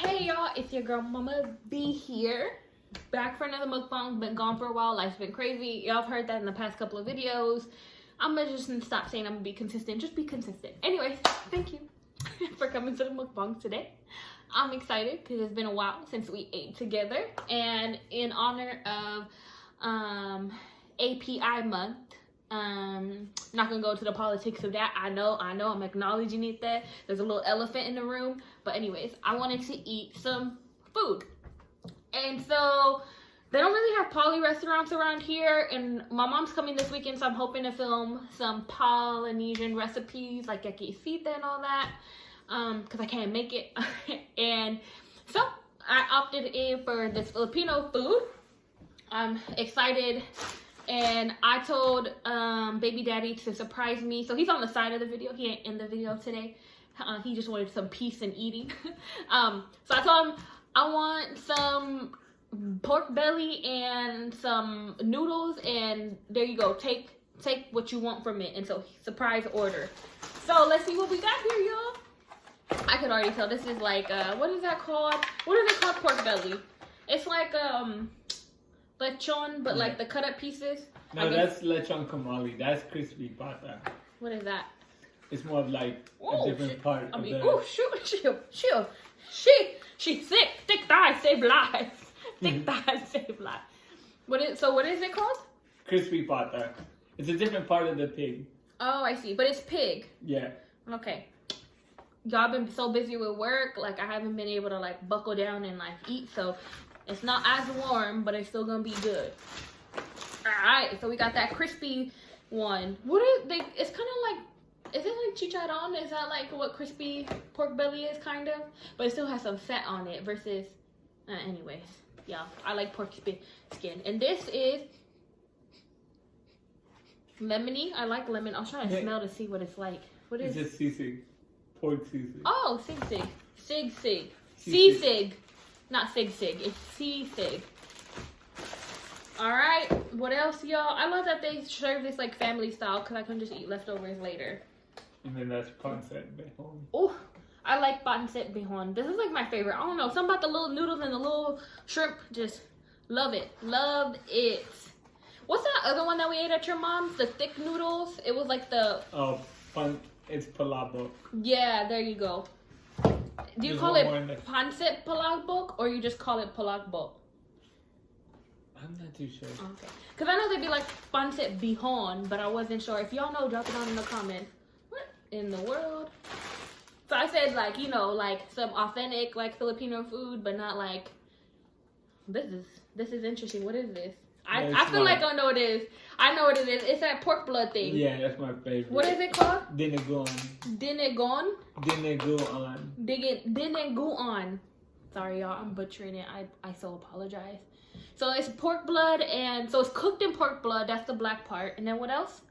Hey y'all, it's your girl Mama B here, back for another mukbang. Been gone for a while, life's been crazy. Y'all have heard that in the past couple of videos. I'm gonna just stop saying I'm gonna be consistent, just be consistent. Anyways, thank you for coming to the mukbang today. I'm excited because it's been a while since we ate together, and in honor of API month, not gonna go to the politics of that. I know I'm acknowledging it, that there's a little elephant in the room, but anyways, I wanted to eat some food, and so they don't really have Poly restaurants around here, and my mom's coming this weekend, so I'm hoping to film some Polynesian recipes like quesita and all that, because I can't make it. And so I opted in for this Filipino food. I'm excited. And I told baby daddy to surprise me. So he's on the side of the video. He ain't in the video today. He just wanted some peace and eating. So I told him I want some pork belly and some noodles. And there you go. Take what you want from it. And so surprise order. So let's see what we got here, y'all. I could already tell this is like, what is that called? What is it called? Pork belly. It's like, lechon, but like the cut up pieces. No, that's lechon kamali. That's crispy pata. What is that? It's more of like a different part. I mean, oh shoot, she's sick. Thick thighs save lives. Thick thighs save lives. What is it called? Crispy pata. It's a different part of the pig. Oh, I see. But it's pig. Yeah. Okay. Y'all been so busy with work, like I haven't been able to like buckle down and like eat, so it's not as warm, but it's still gonna be good. Alright, so we got that crispy one. What is they? It's kind of like, is it like chicharron? Is that like what crispy pork belly is, kind of? But it still has some fat on it versus, anyways. Yeah, I like pork skin. And this is lemony. I like lemon. I'll try to smell to see what it's like. What is it? It's just sisig. Pork sisig. Oh, sig. Sisig. Not sig, it's sisig. Alright, what else, y'all? I love that they serve this like family style, because I can just eat leftovers later. And then that's pancit behon. Oh, I like pancit behon. This is like my favorite. I don't know, something about the little noodles and the little shrimp. Just love it. Loved it. What's that other one that we ate at your mom's? The thick noodles? It was like the... Oh, it's palabok. Yeah, there you go. Do you call it pancit palabok, or you just call it palabok? I'm not too sure. Okay. Because I know they'd be like pancit behon, but I wasn't sure. If y'all know, drop it down in the comments. What in the world? So I said like, you know, like some authentic like Filipino food, but not like, this is interesting. What is this? I feel like I know what it is. I know what it is. It's that pork blood thing. Yeah, that's my favorite. What is it called? Dinegon. Dinegon. Sorry, y'all. I'm butchering it. I so apologize. So it's pork blood, and so it's cooked in pork blood. That's the black part. And then what else?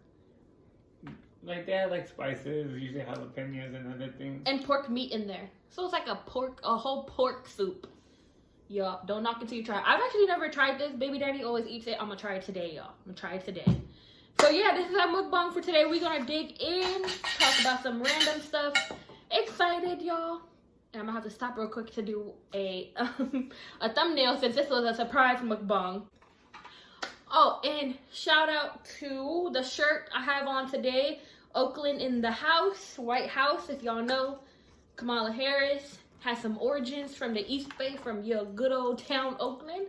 Like they have like spices, usually jalapenos and other things. And pork meat in there. So it's like a whole pork soup. Y'all, don't knock it till you try it. I've actually never tried this. Baby daddy always eats it. I'm gonna try it today, y'all. I'm gonna try it today. So yeah, this is our mukbang for today. We're gonna dig in, talk about some random stuff. Excited, y'all. And I'm gonna have to stop real quick to do a thumbnail, since this was a surprise mukbang. Oh, and shout out to the shirt I have on today. Oakland in the house, White House, if y'all know. Kamala Harris has some origins from the East Bay, from your good old town, Oakland.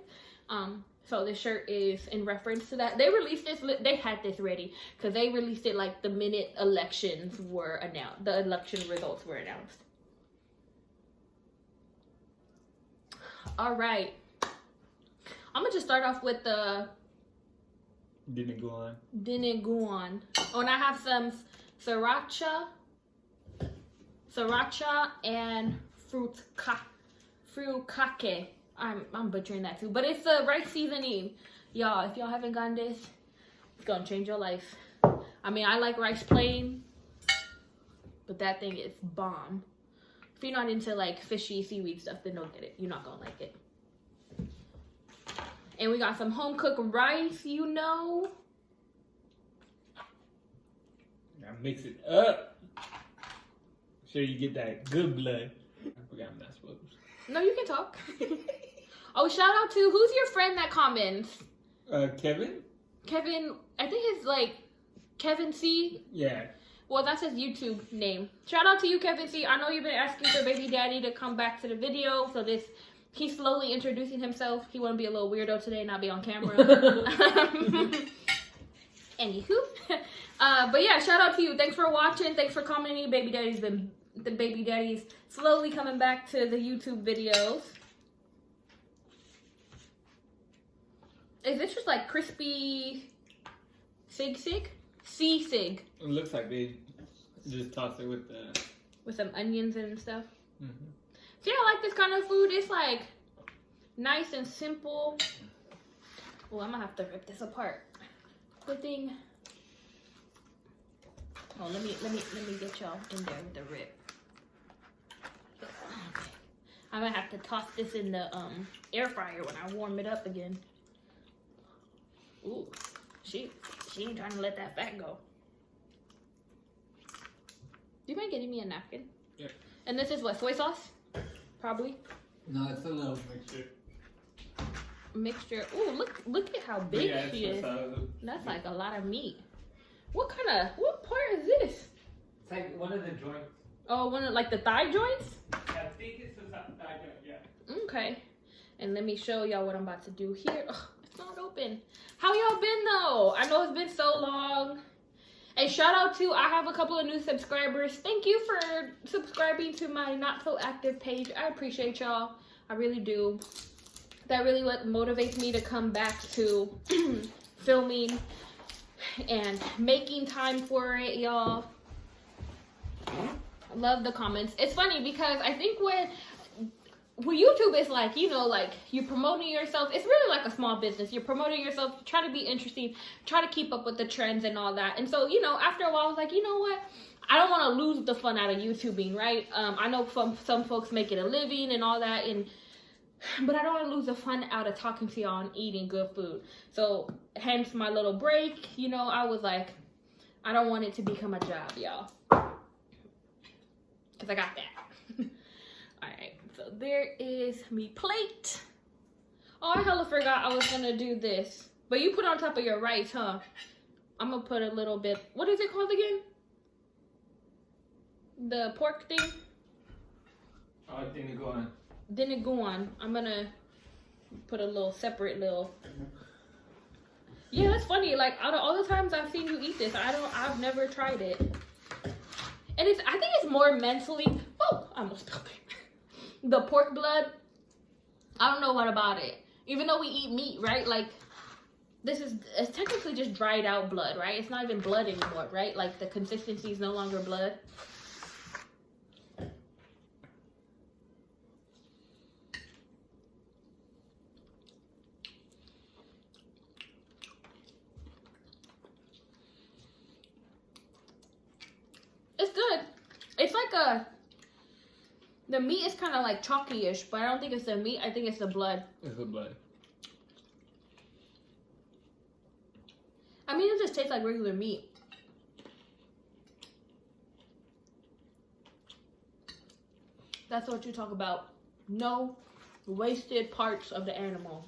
So this shirt is in reference to that. They released this, they had this ready, because they released it like the minute elections were announced, the election results were announced. All right. I'm gonna just start off with the Dinegon. Oh, and I have some sriracha and frutkake. I'm butchering that too, but it's a rice seasoning, y'all. If y'all haven't gotten this, it's gonna change your life. I mean, I like rice plain, but that thing is bomb. If you're not into like fishy seaweed stuff, then don't get it. You're not gonna like it. And we got some home cooked rice, you know. Now mix it up. Sure you get that good blood. I forgot I'm not supposed to. No, you can talk. Oh, shout out to, who's your friend that comments? Kevin? Kevin, I think his like Kevin C. Yeah. Well, that's his YouTube name. Shout out to you, Kevin C. I know you've been asking for baby daddy to come back to the video. So he's slowly introducing himself. He want to be a little weirdo today, not be on camera. Anywho. But yeah, shout out to you. Thanks for watching. Thanks for commenting. The baby daddy's slowly coming back to the YouTube videos. Is this just like crispy sig? Sig. It looks like they just toss it with some onions and stuff. Mm-hmm. See, I like this kind of food. It's like nice and simple. Oh, I'm gonna have to rip this apart. Good thing. Oh, let me get y'all in there with the rip. Okay. I'm gonna have to toss this in the air fryer when I warm it up again. Ooh, she ain't trying to let that fat go. Do you mind getting me a napkin? Yeah. And this is what, soy sauce? Probably. No, it's a little Mixture. Ooh, look at how big she is. That's like a lot of meat. What part is this? It's like one of the joints. Oh, like the thigh joints? I think it's the thigh joint, yeah. Okay. And let me show y'all what I'm about to do here. Ugh, it's not open. How y'all been though? I know it's been so long. And shout out to, I have a couple of new subscribers. Thank you for subscribing to my not so active page. I appreciate y'all. I really do. That really what motivates me to come back to filming and making time for it, y'all. I love the comments. It's funny because I think when YouTube is like, you know, like you're promoting yourself, it's really like a small business. You're promoting yourself, try to be interesting, try to keep up with the trends and all that. And so, you know, after a while, I was like, you know what? I don't want to lose the fun out of YouTubing, right? I know some folks make it a living and all that, but I don't want to lose the fun out of talking to y'all and eating good food. So hence my little break, you know, I was like, I don't want it to become a job, y'all. Because I got that. All right, so there is me plate. Oh, I hella forgot I was going to do this. But you put on top of your rice, huh? I'm going to put a little bit, what is it called again? The pork thing? Oh, didn't go on. Didn't go on. I'm gonna put a little separate little. Yeah, that's funny. Like out of all the times I've seen you eat this, I've never tried it. And I think it's more mentally. Oh, I almost spilled it. The pork blood. I don't know what about it. Even though we eat meat, right? Like it's technically just dried out blood, right? It's not even blood anymore, right? Like the consistency is no longer blood. It's good. It's like the meat is kind of like chalky-ish, but I don't think it's the meat. I think it's the blood. It's the blood. I mean, it just tastes like regular meat. That's what you talk about. No wasted parts of the animal.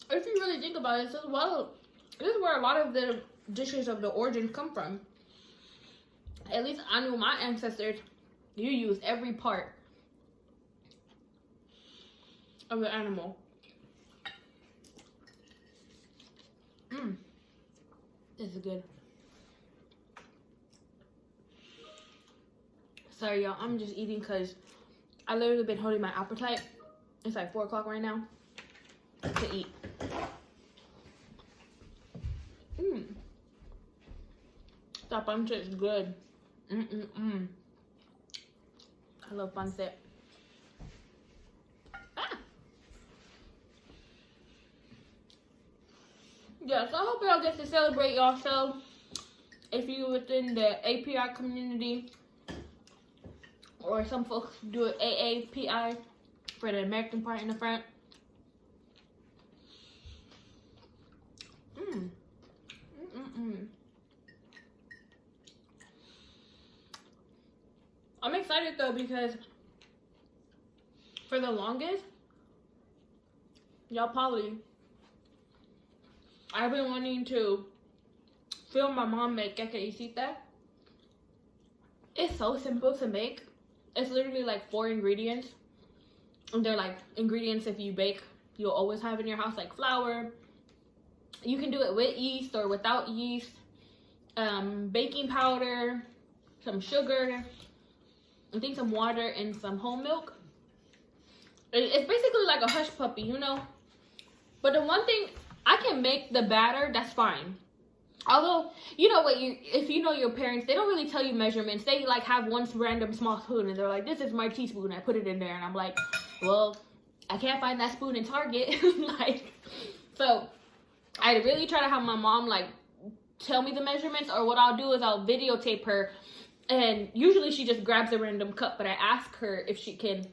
If you really think about it, this is where a lot of the dishes of the origins come from. At least I knew my ancestors, you use every part of the animal. This is good. Sorry y'all, I'm just eating because I literally been holding my appetite. It's like 4 o'clock right now to eat. That pancit is good. I love pancit. Yeah, so I hope y'all get to celebrate yourself. If you within the API community, or some folks do it AAPI for the American part in the front. I'm excited though because for the longest, y'all probably, I've been wanting to film my mom make quesadilla. It's so simple to make. It's literally like 4 ingredients. And they're like ingredients if you bake, you'll always have in your house, like flour. You can do it with yeast or without yeast. Baking powder, some sugar, I think some water and some whole milk. It's basically like a hush puppy, you know. But the one thing, I can make the batter, that's fine. Although, you know what, if you know your parents, they don't really tell you measurements. They like have one random small spoon and they're like, this is my teaspoon, I put it in there. And I'm like, well, I can't find that spoon in Target. Like, so I really try to have my mom like tell me the measurements, or what I'll do is I'll videotape her, and usually she just grabs a random cup, but I ask her if she can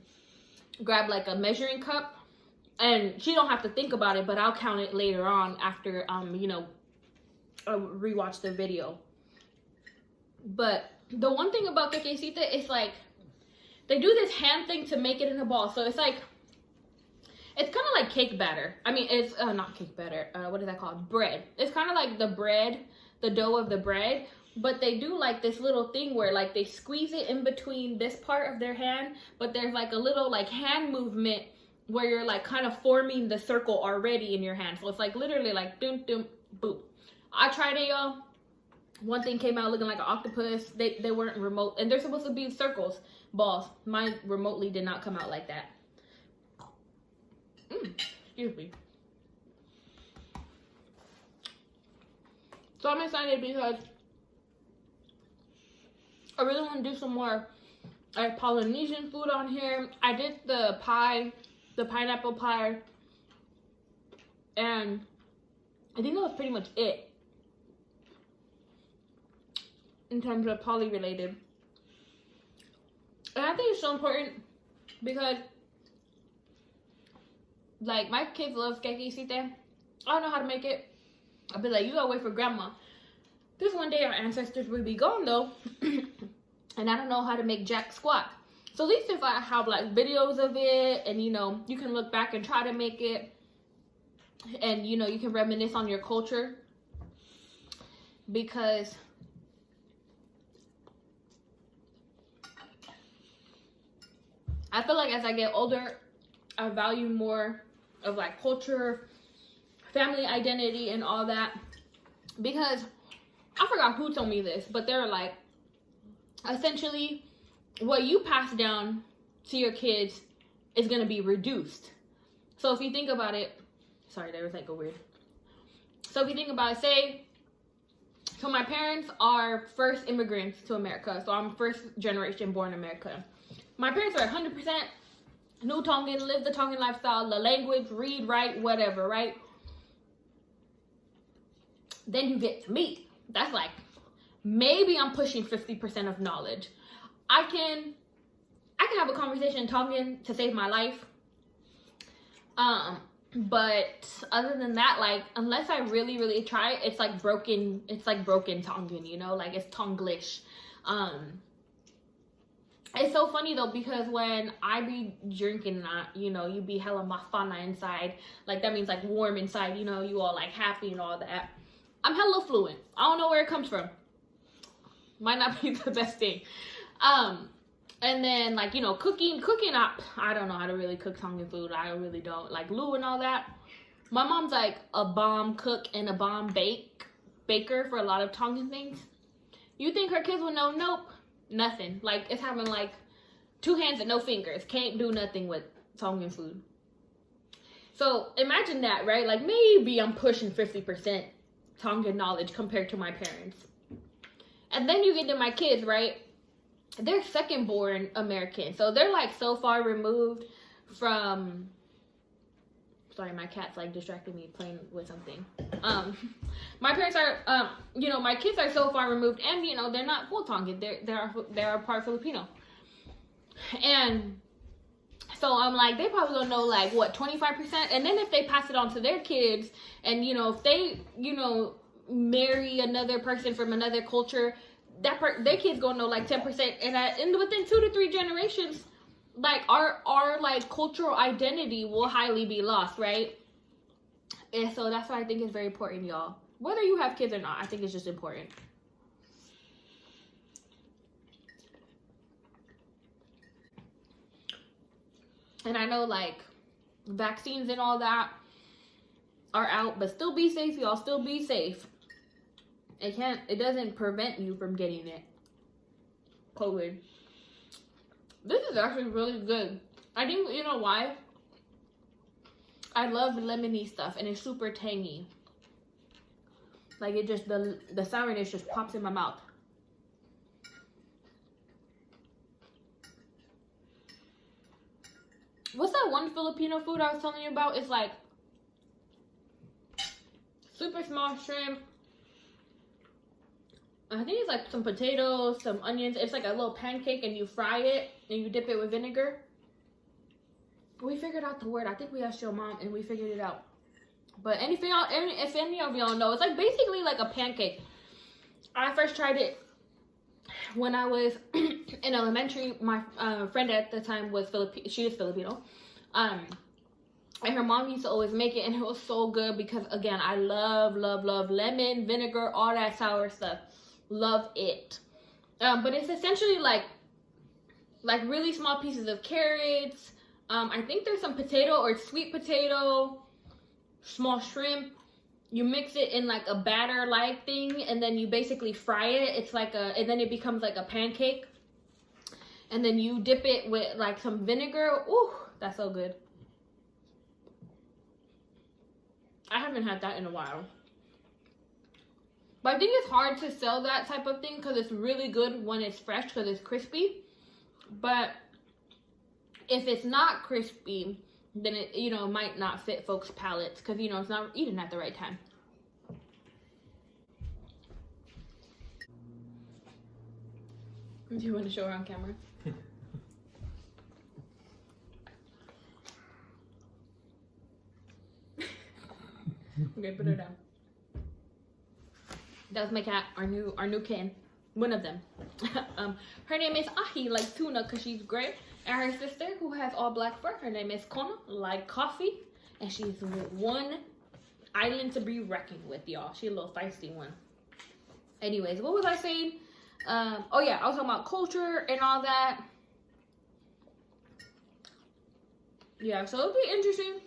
grab like a measuring cup, and she don't have to think about it, but I'll count it later on after you know, rewatch the video. But the one thing about quesadilla is like they do this hand thing to make it in a ball, so it's like, it's kind of like cake batter. I mean, it's not cake batter. What is that called? Bread. It's kind of like the bread, the dough of the bread. But they do like this little thing where like they squeeze it in between this part of their hand. But there's like a little like hand movement where you're like kind of forming the circle already in your hand. So it's like literally like dum dum boom. I tried it, y'all. One thing came out looking like an octopus. They weren't remote, and they're supposed to be circles, balls. Mine remotely did not come out like that. Excuse me. So I'm excited because I really want to do some more like Polynesian food on here. I did the pie, the pineapple pie, and I think that was pretty much it in terms of poly related. And I think it's so important because like my kids love quesadilla. I don't know how to make it. I'll be like, you gotta wait for grandma. This one day our ancestors will be gone though, and I don't know how to make jack squat. So at least if I have like videos of it, and you know, you can look back and try to make it, and you know, you can reminisce on your culture. Because I feel like as I get older, I value more of like culture, family identity, and all that. Because I forgot who told me this, but they're like, essentially what you pass down to your kids is going to be reduced. So if you think about it, sorry, there was like a weird. So if you think about it, say, so my parents are first immigrants to America. So I'm first generation born in America. My parents are 100% new Tongan, live the Tongan lifestyle, the language, read, write, whatever, right? Then you get to me. That's like, maybe I'm pushing 50% of knowledge. I can have a conversation in Tongan to save my life. But other than that, like, unless I really, really try, it's like broken Tongan, you know, like it's Tonglish. It's so funny though, because when I be drinking, you know, you be hella mafana inside, like that means like warm inside, you know, you all like happy and all that. I'm hella fluent. I don't know where it comes from. Might not be the best thing. And then like, you know, cooking, I don't know how to really cook Tongan food. I really don't. Like Lou and all that. My mom's like a bomb cook and a bomb baker for a lot of Tongan things. You think her kids would know? Nope. Nothing. Like, it's having like 2 hands and no fingers. Can't do nothing with Tongan food. So imagine that, right? Like maybe I'm pushing 50% Tongan knowledge compared to my parents. And then you get to my kids, right? They're second born American. So they're like so far removed from, sorry, my cat's like distracting me playing with something. My parents are, you know, my kids are so far removed, and you know, they're not full Tongan. They're part Filipino. And so I'm like, they probably don't know like what, 25%. And then if they pass it on to their kids, and you know, if they, you know, marry another person from another culture, their kids gonna know like 10%. And within 2 to 3 generations, like our like cultural identity will highly be lost, right? And so that's why I think it's very important, y'all. Whether you have kids or not, I think it's just important. And I know like vaccines and all that are out, but still be safe, y'all. Still be safe. It doesn't prevent you from getting it. COVID. This is actually really good. I think, you know why? I love lemony stuff and it's super tangy. Like it just, the sourness just pops in my mouth. What's that one Filipino food I was telling you about? It's like super small shrimp. I think it's like some potatoes, some onions. It's like a little pancake and you fry it and you dip it with vinegar. We figured out the word. I think we asked your mom and we figured it out. But if any of y'all know, it's like basically like a pancake. I first tried it when I was in elementary. My friend at the time was she is Filipino. And her mom used to always make it and it was so good because again, I love lemon, vinegar, all that sour stuff. Love it. But it's essentially like really small pieces of carrots. I think there's some potato or sweet potato, small shrimp. You mix it in like a batter like thing and then you basically fry it. It's like and then it becomes like a pancake. And then you dip it with like some vinegar. Ooh, that's so good. I haven't had that in a while. But I think it's hard to sell that type of thing because it's really good when it's fresh because it's crispy. But if it's not crispy, then it, you know, might not fit folks' palates because, you know, it's not eaten at the right time. Do you want to show her on camera? Okay, put her down. That's my cat, our new kitten. One of them. Her name is Ahi, like tuna, because she's gray. And her sister, who has all black fur, her name is Kona, like coffee. And she's one island to be reckoned with, y'all. She's a little feisty one. Anyways, what was I saying? Oh yeah, I was talking about culture and all that. Yeah, so it'll be interesting.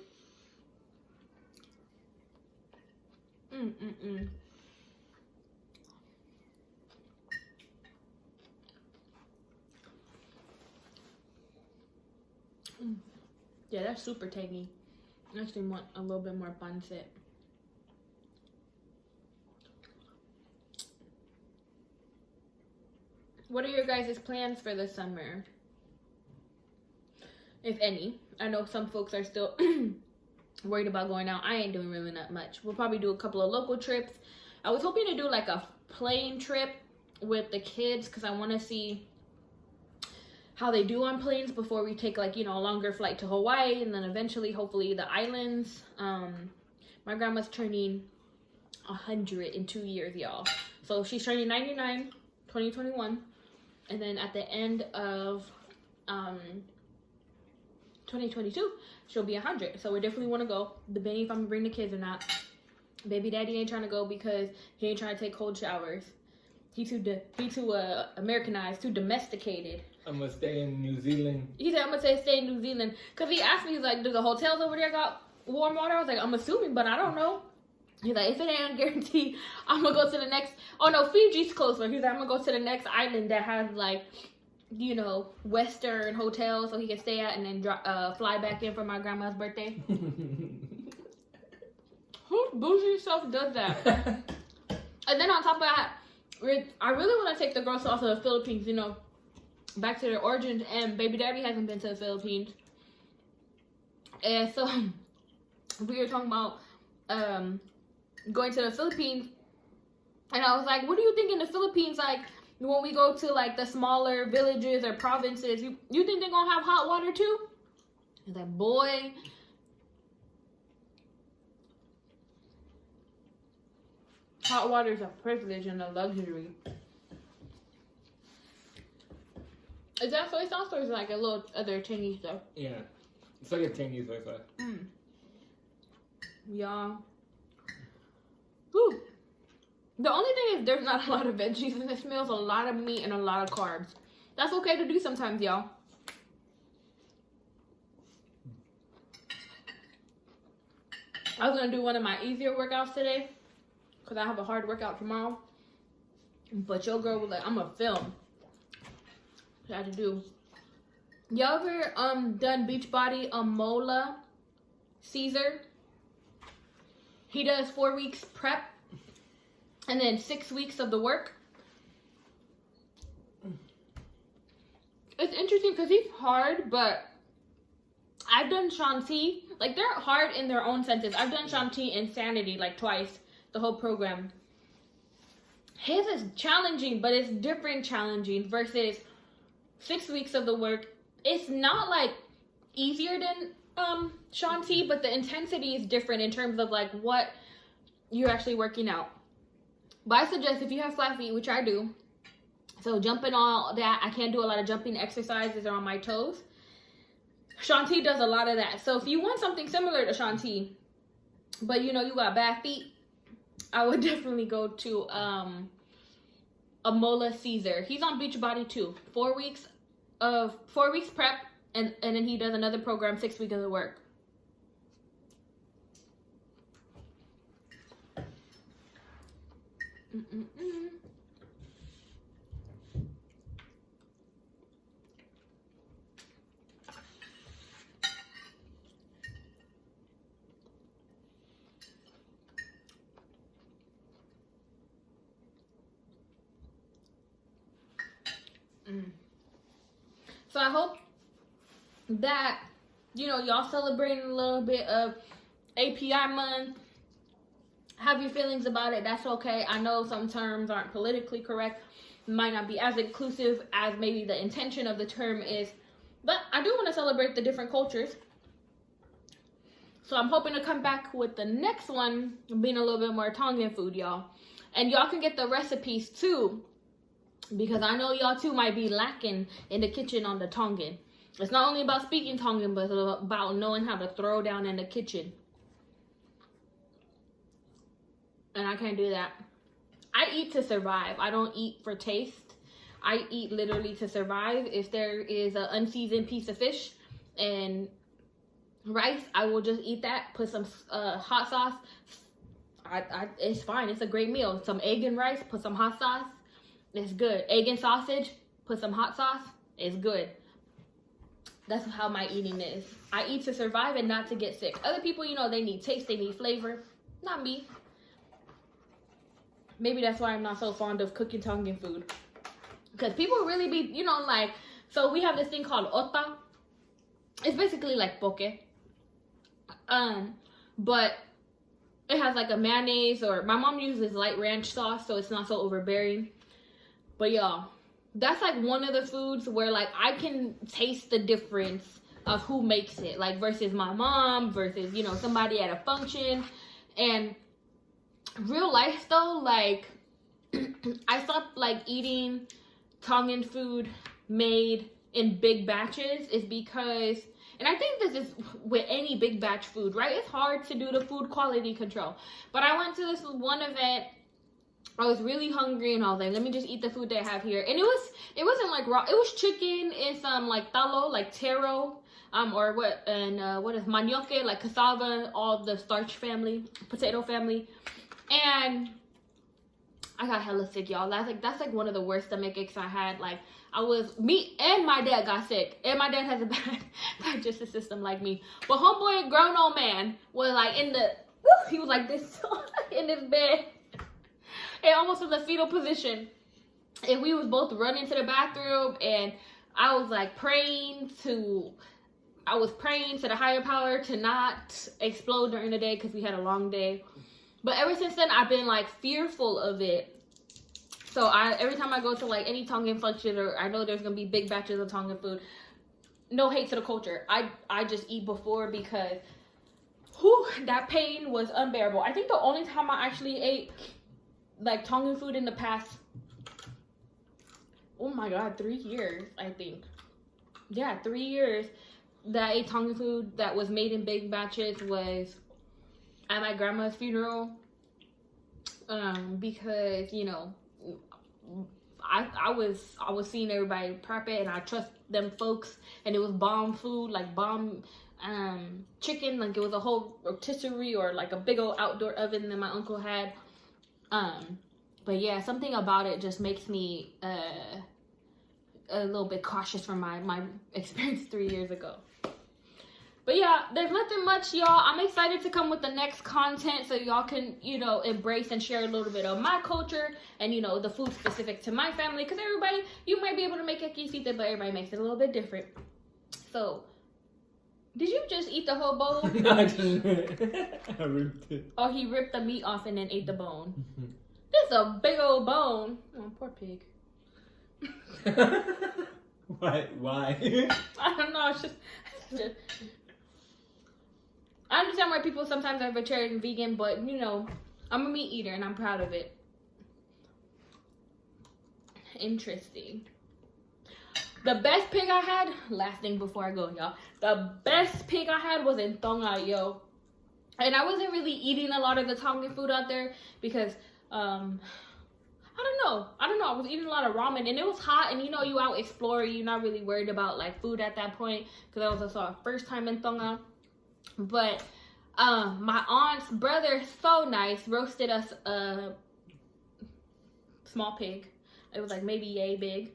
Yeah, that's super tangy. I actually want a little bit more pancit. What are your guys' plans for the summer? If any. I know some folks are still worried about going out. I ain't doing really not much. We'll probably do a couple of local trips. I was hoping to do like a plane trip with the kids because I want to see how they do on planes before we take like, you know, a longer flight to Hawaii and then eventually hopefully the islands. My grandma's turning 100 in 2 years, y'all. So she's turning 99 2021 and then at the end of 2022 she'll be 100. So we definitely want to go, debating if I'm gonna bring the kids or not. Baby daddy ain't trying to go because he ain't trying to take cold showers. He too Americanized, too domesticated. I'm gonna stay in New Zealand. He said I'm gonna stay in New Zealand because he asked me, he's like, do the hotels over there got warm water? I was like, I'm assuming, but I don't know. He's like, if it ain't guaranteed, I'm gonna go to the next. Oh no, Fiji's closer. He's like, I'm gonna go to the next island that has like, you know, Western hotels so he can stay at and then fly back in for my grandma's birthday. Whose bougie self does that? And then on top of that, I really want to take the girls off to the Philippines, you know, back to their origins. And baby daddy hasn't been to the Philippines. And so we were talking about going to the Philippines. And I was like, what do you think in the Philippines, like, when we go to, like, the smaller villages or provinces, you think they're going to have hot water, too? He's like, boy. Hot water is a privilege and a luxury. Is that soy sauce or is it like a little other tangy stuff? Yeah. It's like a tangy soy sauce. Yeah. Whew. The only thing is there's not a lot of veggies in this meal. It's a lot of meat and a lot of carbs. That's okay to do sometimes, y'all. I was going to do one of my easier workouts today because I have a hard workout tomorrow. But your girl was like, I'm going to film. I had to do. Y'all ever done Beachbody Mola Caesar? He does 4 weeks prep and then 6 weeks of the work. It's interesting because he's hard, but I've done Shanti. Like, they're hard in their own senses. I've done Shanti Insanity like twice, the whole program. His is challenging, but it's different challenging versus 6 weeks of the work. It's not like easier than Shanti, but the intensity is different in terms of like what you're actually working out. But I suggest if you have flat feet, which I do, so jumping all that, I can't do a lot of jumping exercises or on my toes. Shanti does a lot of that. So if you want something similar to Shanti, but you know you got bad feet, I would definitely go to a Mola Caesar. He's on Beachbody too. 4 weeks prep, and then he does another program 6 weeks of the work. So I hope that, you know, y'all celebrating a little bit of API month. Have your feelings about it. That's okay. I know some terms aren't politically correct, might not be as inclusive as maybe the intention of the term is, but I do want to celebrate the different cultures. So I'm hoping to come back with the next one being a little bit more Tongan food, y'all. And y'all can get the recipes too, because I know y'all too might be lacking in the kitchen on the Tongan. It's not only about speaking Tongan, but it's about knowing how to throw down in the kitchen. And I can't do that. I eat to survive. I don't eat for taste. I eat literally to survive. If there is an unseasoned piece of fish and rice, I will just eat that. Put some hot sauce. It's fine. It's a great meal. Some egg and rice. Put some hot sauce. It's good. Egg and sausage. Put some hot sauce. It's good. That's how my eating is. I eat to survive and not to get sick. Other people, you know, they need taste. They need flavor. Not me. Maybe that's why I'm not so fond of cooking Tongan food. Because people really be, you know, like, so we have this thing called ota. It's basically like poke. But it has like a mayonnaise, or my mom uses light ranch sauce, so it's not so overbearing. But y'all, that's like one of the foods where like I can taste the difference of who makes it. Like versus my mom, versus, you know, somebody at a function. And real life though, like I stopped like eating Tongan food made in big batches is because, and I think this is with any big batch food, right? It's hard to do the food quality control. But I went to this one event. I was really hungry and I was like, let me just eat the food they have here. And it wasn't like raw. It was chicken and some like talo, like taro, or what, and what is manioke, like cassava, all the starch family, potato family. And I got hella sick, y'all. That's like one of the worst stomach aches I had. Like me and my dad got sick, and my dad has a bad digestive system like me. But homeboy, grown old man, was like he was like this in his bed, and almost in the fetal position. And we was both running to the bathroom, and I was like praying to the higher power to not explode during the day because we had a long day. But ever since then, I've been like fearful of it. So every time I go to like any Tongan function, or I know there's gonna be big batches of Tongan food, no hate to the culture. I just eat before because that pain was unbearable. I think the only time I actually ate like Tongan food in the past oh my God, 3 years, I think. Yeah, 3 years that I ate Tongan food that was made in big batches was at my grandma's funeral. Because, you know, I was seeing everybody prep it, and I trust them folks, and it was bomb food, like bomb chicken, like it was a whole rotisserie or like a big old outdoor oven that my uncle had. But yeah, something about it just makes me a little bit cautious from my experience 3 years ago. But yeah, there's nothing much, y'all. I'm excited to come with the next content so y'all can, you know, embrace and share a little bit of my culture and, you know, the food specific to my family. Because everybody, you might be able to make a quesita, but everybody makes it a little bit different. So, did you just eat the whole bowl? No, I just I ripped it. Oh, he ripped the meat off and then ate the bone. This is a big old bone. Oh, poor pig. Why? I don't know. It's just I understand why people sometimes are vegetarian and vegan, but, you know, I'm a meat eater and I'm proud of it. Interesting. The best pig I had, last thing before I go, y'all. The best pig I had was in Tonga, yo. And I wasn't really eating a lot of the Tongan food out there because, I don't know. I was eating a lot of ramen and it was hot, and you know, you out exploring, you're not really worried about like food at that point because that was also our first time in Tonga. But my aunt's brother, so nice, roasted us a small pig. It was like maybe yay big.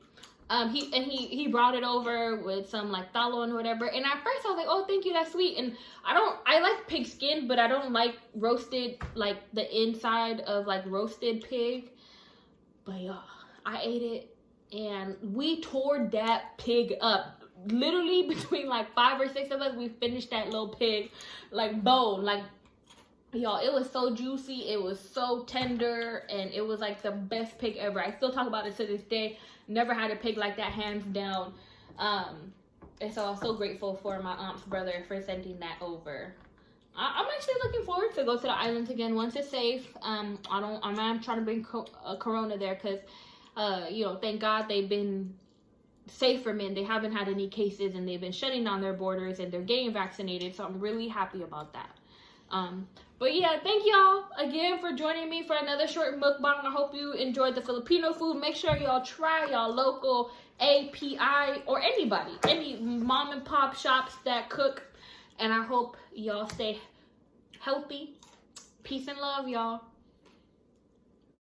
He brought it over with some like talo and whatever. And at first I was like, oh, thank you, that's sweet. And I like pig skin, but I don't like roasted, like the inside of like roasted pig. But y'all, I ate it and we tore that pig up. Literally between like 5 or 6 of us, we finished that little pig like bone. Like, y'all, it was so juicy, it was so tender, and it was like the best pig ever. I still talk about it to this day. Never had a pig like that, hands down. And so I'm so grateful for my aunt's brother for sending that over. I'm actually looking forward to go to the islands again once it's safe. I'm trying to bring corona there because you know, thank God they've been safe for men. They haven't had any cases and they've been shutting down their borders and they're getting vaccinated, so I'm really happy about that. But yeah, thank y'all again for joining me for another short mukbang. I hope you enjoyed the Filipino food. Make sure y'all try y'all local API or any mom and pop shops that cook, and I hope y'all stay healthy. Peace and love, y'all.